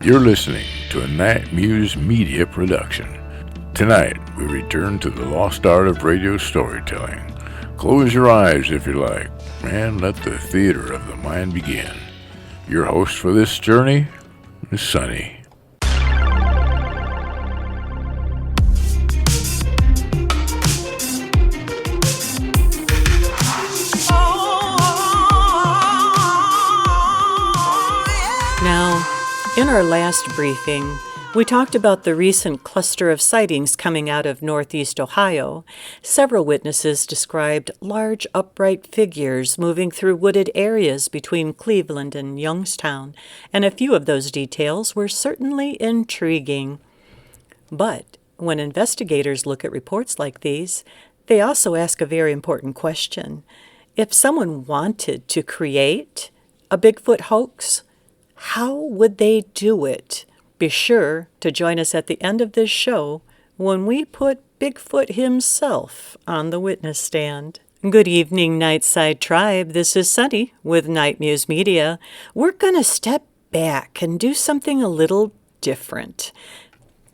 You're listening to a Nite Muse Media production. Tonight, we return to the lost art of radio storytelling. Close your eyes if you like, and let the theater of the mind begin. Your host for this journey is Sunny. Now, in our last briefing, we talked about the recent cluster of sightings coming out of northeast Ohio. Several witnesses described large upright figures moving through wooded areas between Cleveland and Youngstown, and a few of those details were certainly intriguing. But when investigators look at reports like these, they also ask a very important question. If someone wanted to create a Bigfoot hoax, how would they do it? Be sure to join us at the end of this show when we put Bigfoot himself on the witness stand. Good evening, Nightside Tribe. This is Sunny with Nite Muse Media. We're going to step back and do something a little different.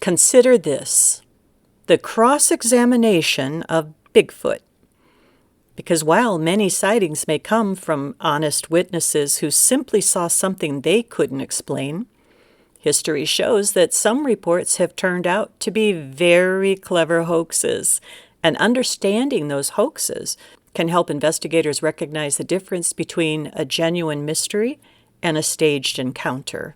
Consider this: the cross-examination of Bigfoot. Because while many sightings may come from honest witnesses who simply saw something they couldn't explain, history shows that some reports have turned out to be very clever hoaxes, and understanding those hoaxes can help investigators recognize the difference between a genuine mystery and a staged encounter.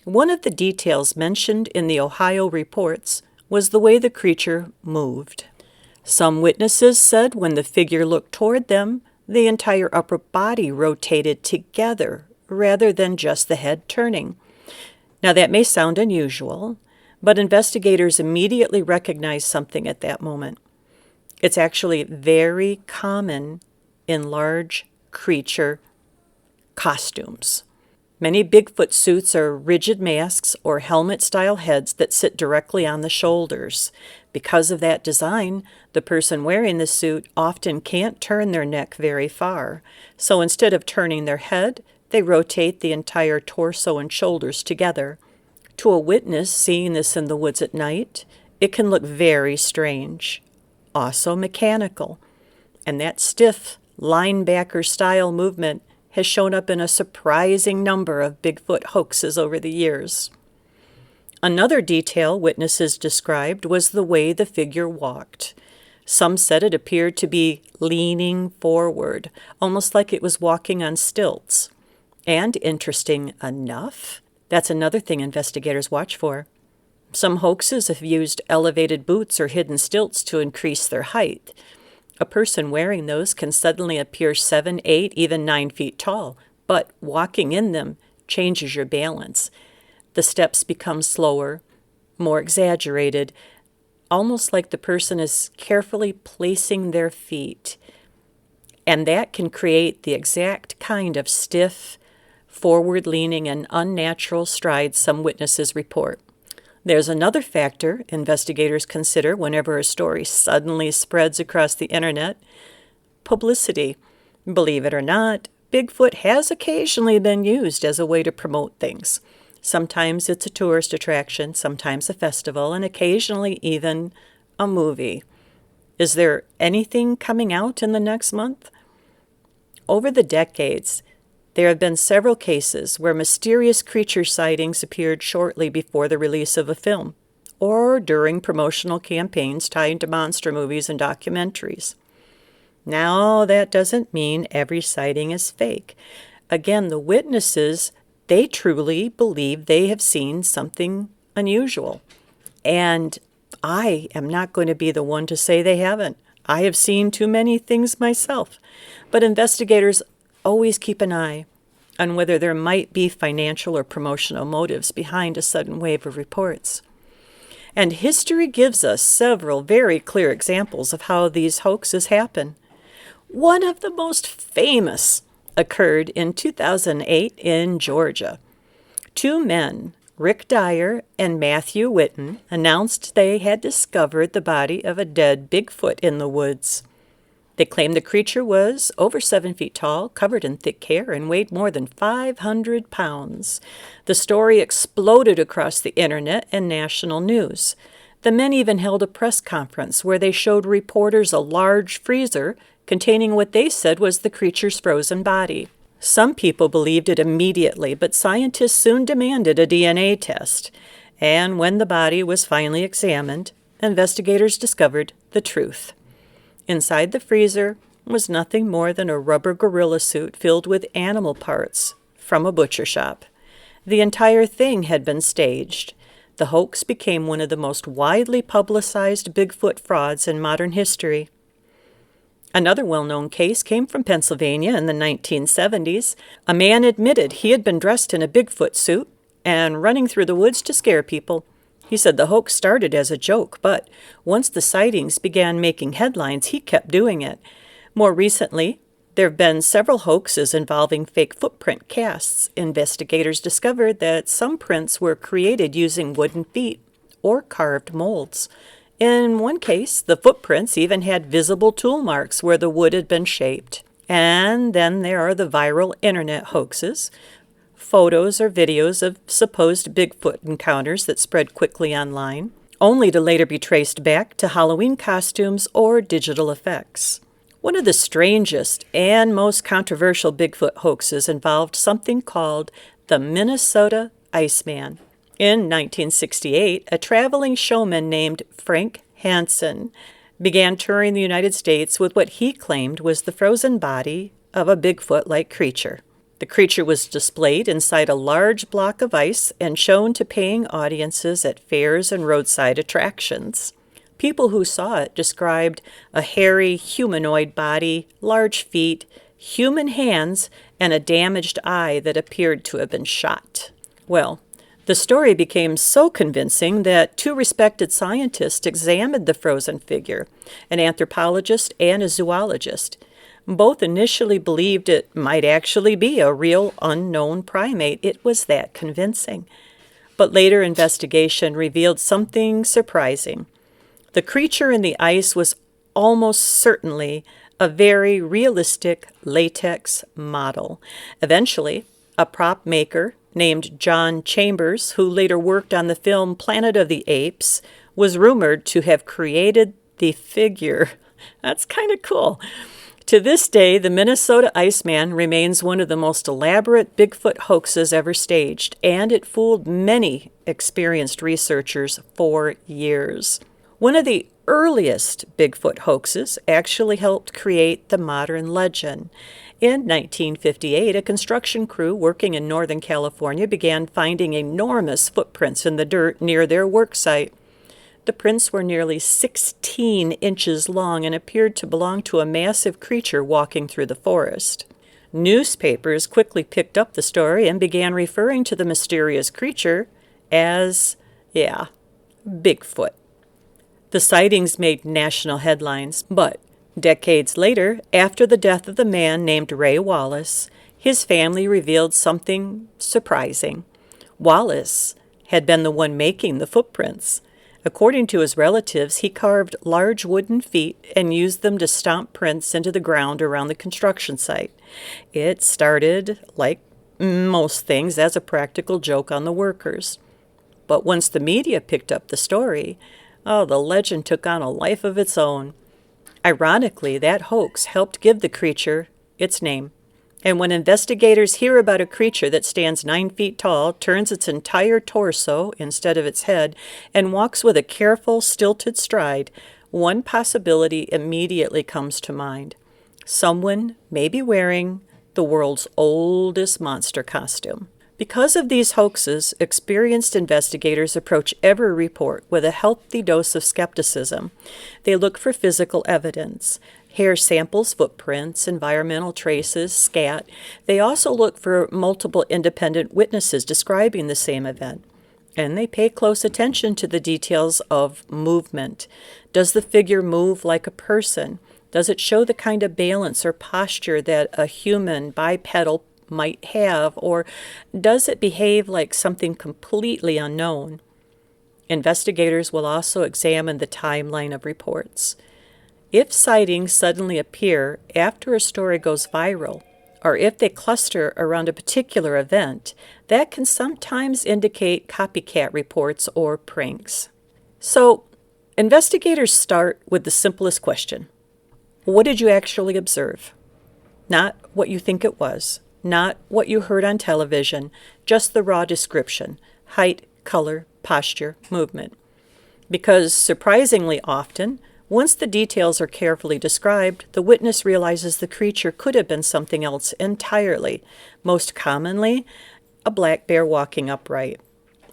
One of the details mentioned in the Ohio reports was the way the creature moved. Some witnesses said when the figure looked toward them, the entire upper body rotated together rather than just the head turning. Now that may sound unusual, but investigators immediately recognized something at that moment. It's actually very common in large creature costumes. Many Bigfoot suits are rigid masks or helmet-style heads that sit directly on the shoulders. Because of that design, the person wearing the suit often can't turn their neck very far. So instead of turning their head, they rotate the entire torso and shoulders together. To a witness seeing this in the woods at night, it can look very strange, also mechanical. And that stiff linebacker-style movement has shown up in a surprising number of Bigfoot hoaxes over the years. Another detail witnesses described was the way the figure walked. Some said it appeared to be leaning forward, almost like it was walking on stilts. And interesting enough, that's another thing investigators watch for. Some hoaxes have used elevated boots or hidden stilts to increase their height. A person wearing those can suddenly appear 7, 8, even 9 feet tall, but walking in them changes your balance. The steps become slower, more exaggerated, almost like the person is carefully placing their feet. And that can create the exact kind of stiff, forward-leaning, and unnatural strides some witnesses report. There's another factor investigators consider whenever a story suddenly spreads across the internet: publicity. Believe it or not, Bigfoot has occasionally been used as a way to promote things. Sometimes it's a tourist attraction, sometimes a festival, and occasionally even a movie. Is there anything coming out in the next month? Over the decades, there have been several cases where mysterious creature sightings appeared shortly before the release of a film, or during promotional campaigns tied to monster movies and documentaries. Now, that doesn't mean every sighting is fake. Again, the witnesses, they truly believe they have seen something unusual. And I am not going to be the one to say they haven't. I have seen too many things myself. But investigators always keep an eye on whether there might be financial or promotional motives behind a sudden wave of reports. And history gives us several very clear examples of how these hoaxes happen. One of the most famous occurred in 2008 in Georgia. 2 men, Rick Dyer and Matthew Witten, announced they had discovered the body of a dead Bigfoot in the woods. They claimed the creature was over 7 feet tall, covered in thick hair, and weighed more than 500 pounds. The story exploded across the internet and national news. The men even held a press conference where they showed reporters a large freezer containing what they said was the creature's frozen body. Some people believed it immediately, but scientists soon demanded a DNA test. And when the body was finally examined, investigators discovered the truth. Inside the freezer was nothing more than a rubber gorilla suit filled with animal parts from a butcher shop. The entire thing had been staged. The hoax became one of the most widely publicized Bigfoot frauds in modern history. Another well-known case came from Pennsylvania in the 1970s. A man admitted he had been dressed in a Bigfoot suit and running through the woods to scare people. He said the hoax started as a joke, but once the sightings began making headlines, he kept doing it. More recently, there have been several hoaxes involving fake footprint casts. Investigators discovered that some prints were created using wooden feet or carved molds. In one case, the footprints even had visible tool marks where the wood had been shaped. And then there are the viral internet hoaxes. Photos or videos of supposed Bigfoot encounters that spread quickly online, only to later be traced back to Halloween costumes or digital effects. One of the strangest and most controversial Bigfoot hoaxes involved something called the Minnesota Iceman. In 1968, a traveling showman named Frank Hansen began touring the United States with what he claimed was the frozen body of a Bigfoot-like creature. The creature was displayed inside a large block of ice and shown to paying audiences at fairs and roadside attractions. People who saw it described a hairy humanoid body, large feet, human hands, and a damaged eye that appeared to have been shot. Well, the story became so convincing that two respected scientists examined the frozen figure, an anthropologist and a zoologist. Both initially believed it might actually be a real unknown primate. It was that convincing. But later investigation revealed something surprising. The creature in the ice was almost certainly a very realistic latex model. Eventually, a prop maker named John Chambers, who later worked on the film Planet of the Apes, was rumored to have created the figure. That's kind of cool. To this day, the Minnesota Iceman remains one of the most elaborate Bigfoot hoaxes ever staged, and it fooled many experienced researchers for years. One of the earliest Bigfoot hoaxes actually helped create the modern legend. In 1958, a construction crew working in Northern California began finding enormous footprints in the dirt near their work site. The prints were nearly 16 inches long and appeared to belong to a massive creature walking through the forest. Newspapers quickly picked up the story and began referring to the mysterious creature as, Bigfoot. The sightings made national headlines, but decades later, after the death of the man named Ray Wallace, his family revealed something surprising. Wallace had been the one making the footprints. According to his relatives, he carved large wooden feet and used them to stomp prints into the ground around the construction site. It started, like most things, as a practical joke on the workers. But once the media picked up the story, the legend took on a life of its own. Ironically, that hoax helped give the creature its name. And when investigators hear about a creature that stands 9 feet tall, turns its entire torso instead of its head, and walks with a careful, stilted stride, one possibility immediately comes to mind. Someone may be wearing the world's oldest monster costume. Because of these hoaxes, experienced investigators approach every report with a healthy dose of skepticism. They look for physical evidence. Hair samples, footprints, environmental traces, scat. They also look for multiple independent witnesses describing the same event. And they pay close attention to the details of movement. Does the figure move like a person? Does it show the kind of balance or posture that a human bipedal might have? Or does it behave like something completely unknown? Investigators will also examine the timeline of reports. If sightings suddenly appear after a story goes viral, or if they cluster around a particular event, that can sometimes indicate copycat reports or pranks. So, investigators start with the simplest question. What did you actually observe? Not what you think it was, not what you heard on television, just the raw description: height, color, posture, movement. Because surprisingly often, once the details are carefully described, the witness realizes the creature could have been something else entirely, most commonly a black bear walking upright.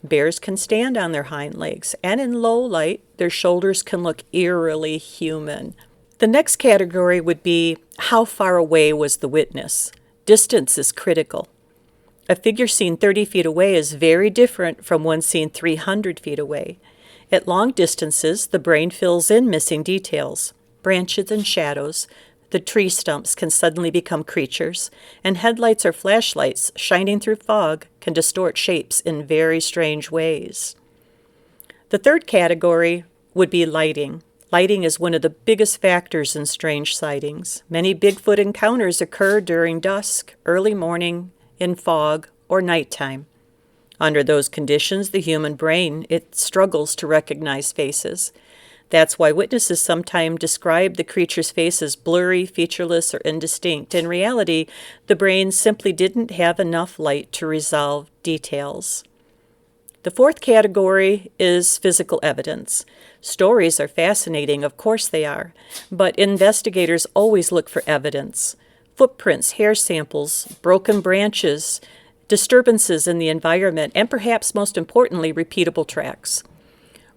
Bears can stand on their hind legs, and in low light, their shoulders can look eerily human. The next category would be how far away was the witness? Distance is critical. A figure seen 30 feet away is very different from one seen 300 feet away. At long distances, the brain fills in missing details. Branches and shadows, the tree stumps can suddenly become creatures, and headlights or flashlights shining through fog can distort shapes in very strange ways. The third category would be lighting. Lighting is one of the biggest factors in strange sightings. Many Bigfoot encounters occur during dusk, early morning, in fog, or nighttime. Under those conditions, the human brain, it struggles to recognize faces. That's why witnesses sometimes describe the creature's face as blurry, featureless, or indistinct. In reality, the brain simply didn't have enough light to resolve details. The fourth category is physical evidence. Stories are fascinating, of course they are, but investigators always look for evidence. Footprints, hair samples, broken branches, disturbances in the environment, and perhaps most importantly, repeatable tracks.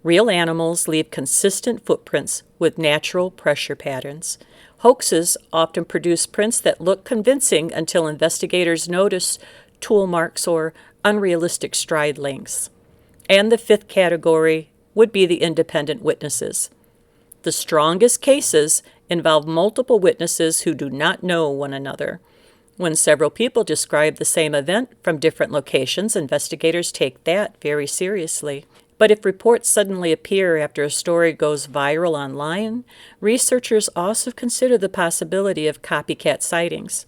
Real animals leave consistent footprints with natural pressure patterns. Hoaxes often produce prints that look convincing until investigators notice tool marks or unrealistic stride lengths. And the fifth category would be the independent witnesses. The strongest cases involve multiple witnesses who do not know one another. When several people describe the same event from different locations, investigators take that very seriously. But if reports suddenly appear after a story goes viral online, researchers also consider the possibility of copycat sightings.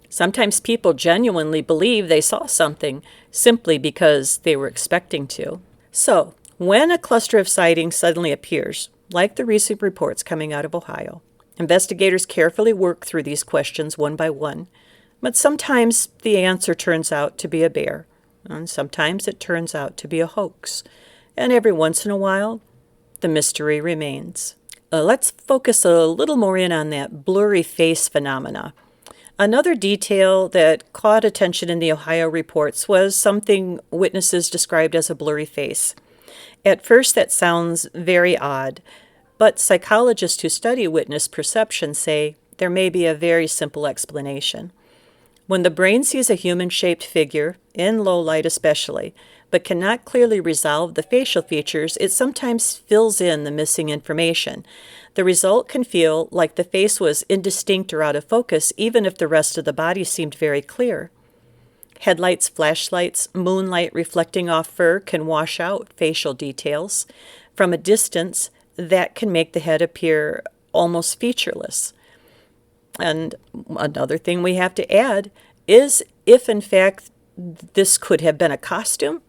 Sometimes people genuinely believe they saw something simply because they were expecting to. So, when a cluster of sightings suddenly appears, like the recent reports coming out of Ohio, investigators carefully work through these questions one by one. But sometimes the answer turns out to be a bear, and sometimes it turns out to be a hoax. And every once in a while, the mystery remains. Let's focus a little more in on that blurry face phenomena. Another detail that caught attention in the Ohio reports was something witnesses described as a blurry face. At first, that sounds very odd, but psychologists who study witness perception say there may be a very simple explanation. When the brain sees a human-shaped figure, in low light especially, but cannot clearly resolve the facial features, it sometimes fills in the missing information. The result can feel like the face was indistinct or out of focus, even if the rest of the body seemed very clear. Headlights, flashlights, moonlight reflecting off fur can wash out facial details. From a distance, that can make the head appear almost featureless. And another thing we have to add is if, in fact, this could have been a costume.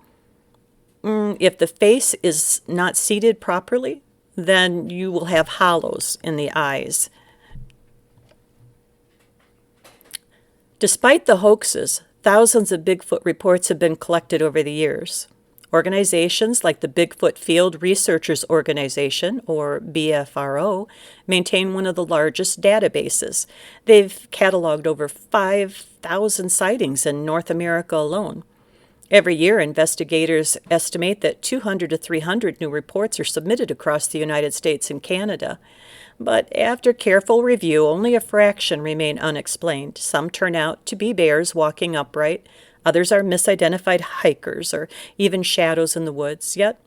If the face is not seated properly, then you will have hollows in the eyes. Despite the hoaxes, thousands of Bigfoot reports have been collected over the years. Organizations like the Bigfoot Field Researchers Organization, or BFRO, maintain one of the largest databases. They've cataloged over 5,000 sightings in North America alone. Every year, investigators estimate that 200 to 300 new reports are submitted across the United States and Canada. But after careful review, only a fraction remain unexplained. Some turn out to be bears walking upright. Others are misidentified hikers or even shadows in the woods. Yet,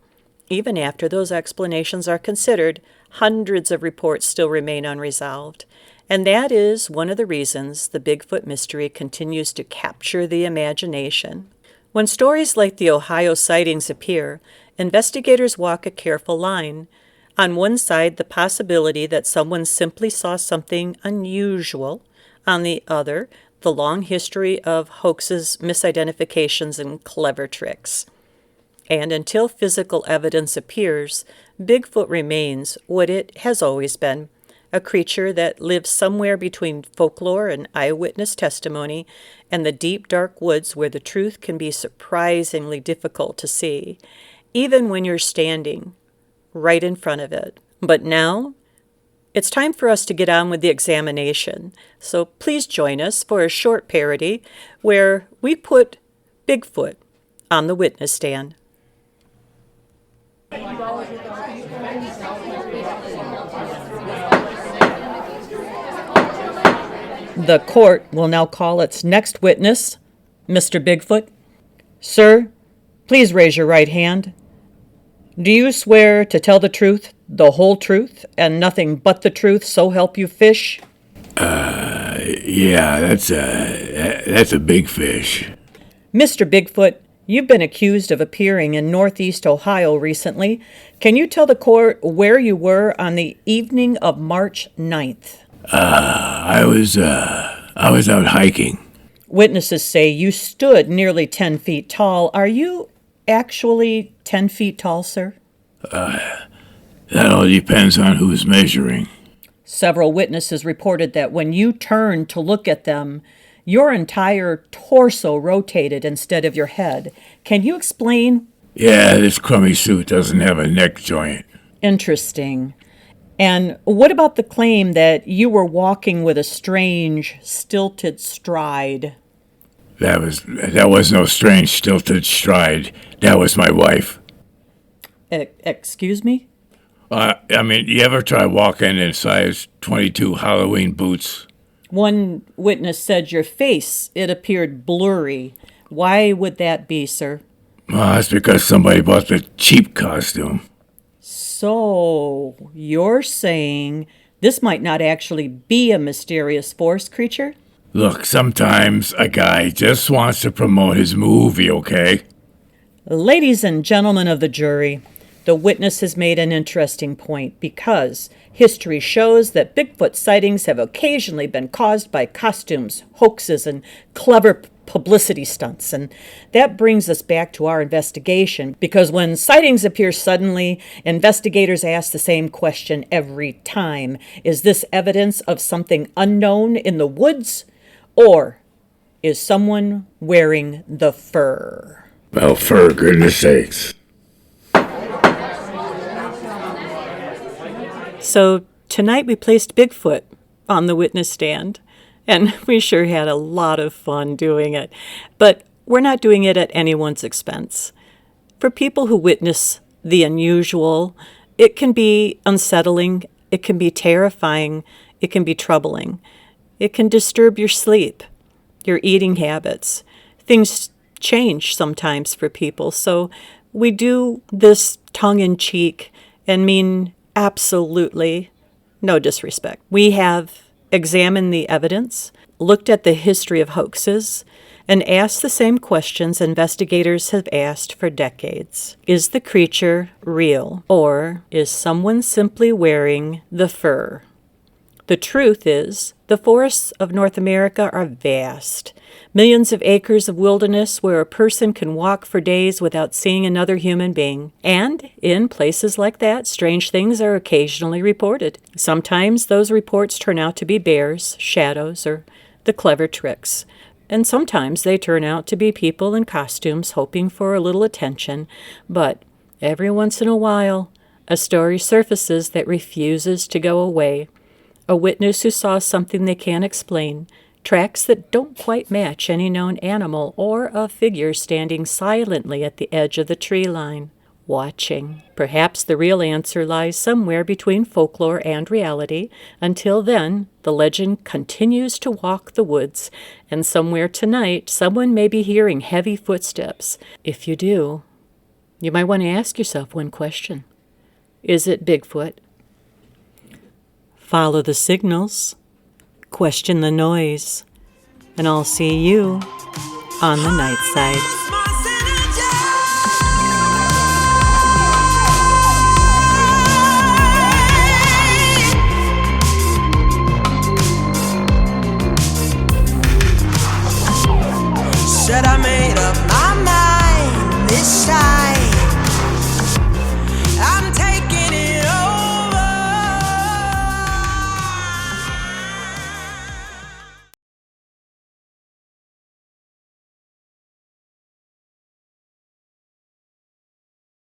even after those explanations are considered, hundreds of reports still remain unresolved. And that is one of the reasons the Bigfoot mystery continues to capture the imagination. When stories like the Ohio sightings appear, investigators walk a careful line. On one side, the possibility that someone simply saw something unusual. On the other, the long history of hoaxes, misidentifications, and clever tricks. And until physical evidence appears, Bigfoot remains what it has always been, a creature that lives somewhere between folklore and eyewitness testimony and the deep, dark woods where the truth can be surprisingly difficult to see, even when you're standing right in front of it. But now, it's time for us to get on with the examination. So please join us for a short parody where we put Bigfoot on the witness stand. The court will now call its next witness, Mr. Bigfoot. Sir, please raise your right hand. Do you swear to tell the truth, the whole truth, and nothing but the truth, so help you fish? Yeah, that's a big fish. Mr. Bigfoot, you've been accused of appearing in Northeast Ohio recently. Can you tell the court where you were on the evening of March 9th? I was out hiking. Witnesses say you stood nearly 10 feet tall. Are you actually 10 feet tall, sir? That all depends on who's measuring. Several witnesses reported that when you turned to look at them, your entire torso rotated instead of your head. Can you explain? Yeah, this crummy suit doesn't have a neck joint. Interesting. And what about the claim that you were walking with a strange, stilted stride? That was no strange stilted stride. That was my wife. Excuse me? You ever try walking in size 22 Halloween boots? One witness said your face, it appeared blurry. Why would that be, sir? That's because somebody bought the cheap costume. So, you're saying this might not actually be a mysterious force creature? Look, sometimes a guy just wants to promote his movie, okay? Ladies and gentlemen of the jury, the witness has made an interesting point because history shows that Bigfoot sightings have occasionally been caused by costumes, hoaxes, and clever publicity stunts. And that brings us back to our investigation because when sightings appear suddenly, investigators ask the same question every time. Is this evidence of something unknown in the woods? Or is someone wearing the fur? Well, for goodness sakes. So tonight we placed Bigfoot on the witness stand, and we sure had a lot of fun doing it. But we're not doing it at anyone's expense. For people who witness the unusual, it can be unsettling, it can be terrifying, it can be troubling. It can disturb your sleep, your eating habits. Things change sometimes for people, so we do this tongue-in-cheek and mean absolutely no disrespect. We have examined the evidence, looked at the history of hoaxes, and asked the same questions investigators have asked for decades. Is the creature real, or is someone simply wearing the fur? The truth is, the forests of North America are vast. Millions of acres of wilderness where a person can walk for days without seeing another human being. And in places like that, strange things are occasionally reported. Sometimes those reports turn out to be bears, shadows, or the clever tricks. And sometimes they turn out to be people in costumes hoping for a little attention. But every once in a while, a story surfaces that refuses to go away. A witness who saw something they can't explain, tracks that don't quite match any known animal, or a figure standing silently at the edge of the tree line, watching. Perhaps the real answer lies somewhere between folklore and reality. Until then, the legend continues to walk the woods, and somewhere tonight, someone may be hearing heavy footsteps. If you do, you might want to ask yourself one question. Is it Bigfoot? Follow the signals, question the noise, and I'll see you on the night side.